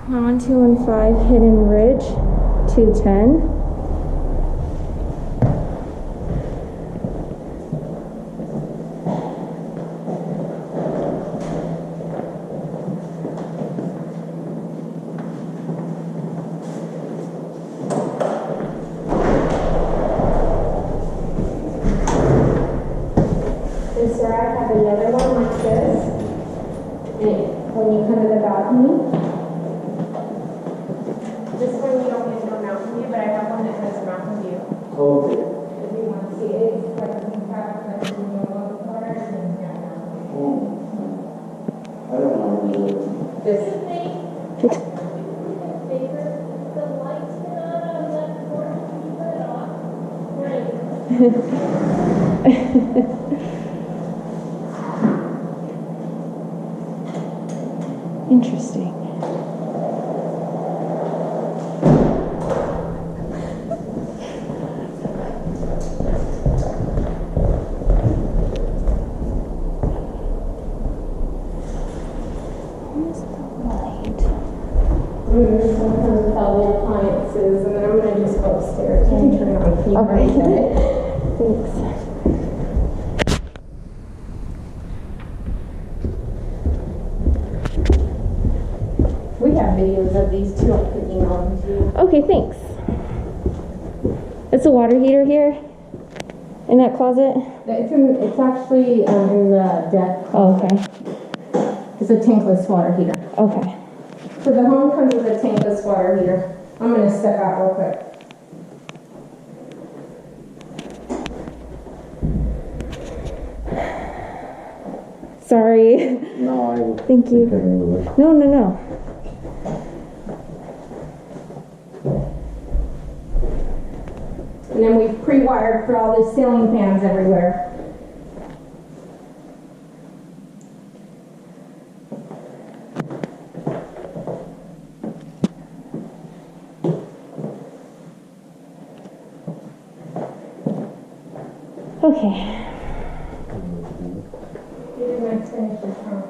1215 Hidden Ridge, 210. And sir, I have another one like this. And when you come to the balcony, this one you don't get no mountain view, but I have one that has a mountain view. Okay. If you want to see it, it's like a compact, like you know, love cars and yeah, mountain view. I don't know. This. The lights on that porch, turn it off. Right. Interesting. Where's the light? Sometimes tell the appliances, and then I'm going to just go upstairs and turn it on. Can you Okay. break it? Thanks. We have videos of these too. I could email them to you. Okay, thanks. It's a water heater here in that closet. It's actually in the deck. Oh, okay. It's a tankless water heater. Okay. So the home comes with a tankless water heater. I'm going to step out real quick. Sorry. No, Thank you. No, no, no. And then we've pre-wired for all the ceiling fans everywhere. Okay. Here's my finished trunk.